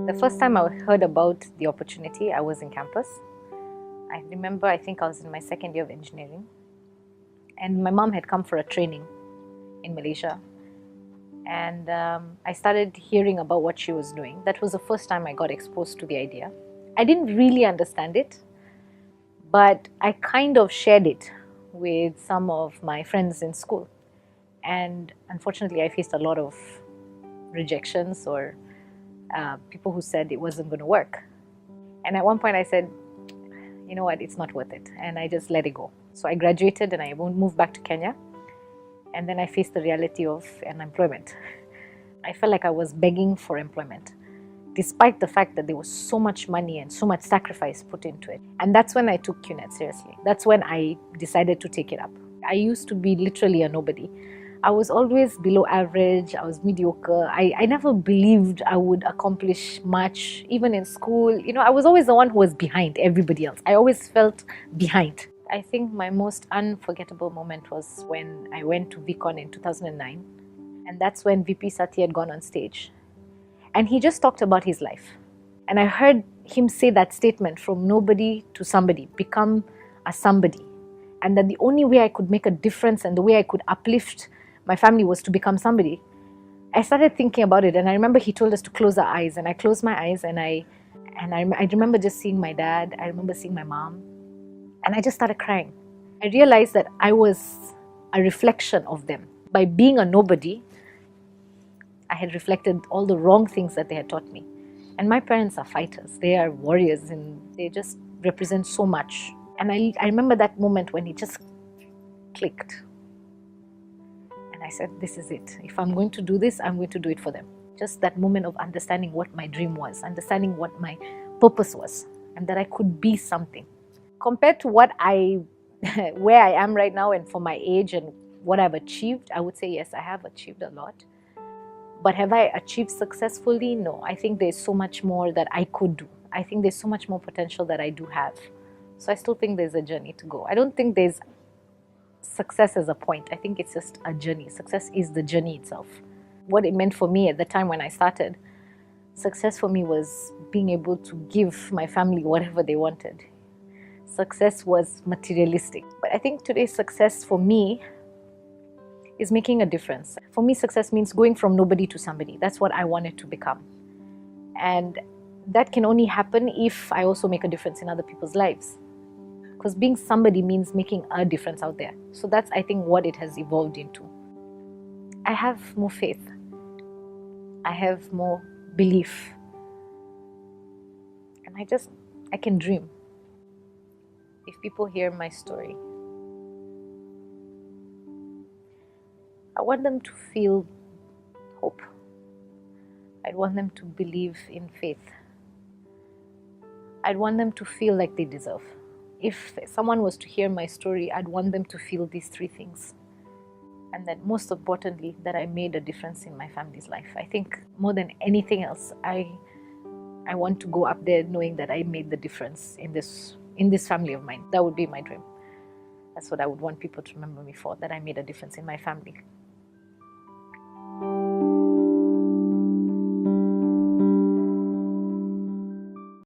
The first time I heard about the opportunity, I was in campus. I remember, I think I was in my second year of engineering. And my mom had come for a training in Malaysia. And I started hearing about what she was doing. That was the first time I got exposed to the idea. I didn't really understand it, but I kind of shared it with some of my friends in school. And unfortunately, I faced a lot of rejections or people who said it wasn't going to work. And at one point I said, you know what, it's not worth it. And I just let it go. So I graduated and I moved back to Kenya. And then I faced the reality of unemployment. I felt like I was begging for employment, despite the fact that there was so much money and so much sacrifice put into it. And that's when I took Qnet seriously. That's when I decided to take it up. I used to be literally a nobody. I was always below average, I was mediocre. I never believed I would accomplish much, even in school. You know, I was always the one who was behind everybody else. I always felt behind. I think my most unforgettable moment was when I went to VCon in 2009. And that's when VP Sati had gone on stage. And he just talked about his life. And I heard him say that statement, from nobody to somebody, become a somebody. And that the only way I could make a difference and the way I could uplift my family was to become somebody. I started thinking about it, and I remember he told us to close our eyes, and I closed my eyes, and I remember just seeing my dad, I remember seeing my mom, and I just started crying. I realized that I was a reflection of them. By being a nobody, I had reflected all the wrong things that they had taught me. And my parents are fighters, they are warriors, and they just represent so much. And I remember that moment when it just clicked. And I said, this is it. If I'm going to do this, I'm going to do it for them. Just that moment of understanding what my dream was, understanding what my purpose was, and that I could be something. Compared to where I am right now and for my age and what I've achieved, I would say yes, I have achieved a lot. But have I achieved successfully? No. I think there's so much more that I could do. I think there's so much more potential that I do have. So I still think there's a journey to go. I don't think there's success as a point. I think it's just a journey. Success is the journey itself. What it meant for me at the time when I started, success for me was being able to give my family whatever they wanted. Success was materialistic. But I think today's success for me is making a difference. For me, success means going from nobody to somebody. That's what I wanted to become. And that can only happen if I also make a difference in other people's lives. Because being somebody means making a difference out there. So that's, I think, what it has evolved into. I have more faith. I have more belief. And I can dream. If people hear my story, I want them to feel hope. I want them to believe in faith. I'd want them to feel like they deserve. If someone was to hear my story, I'd want them to feel these three things. And then most importantly, that I made a difference in my family's life. I think more than anything else, I want to go up there knowing that I made the difference in this family of mine. That would be my dream. That's what I would want people to remember me for, that I made a difference in my family.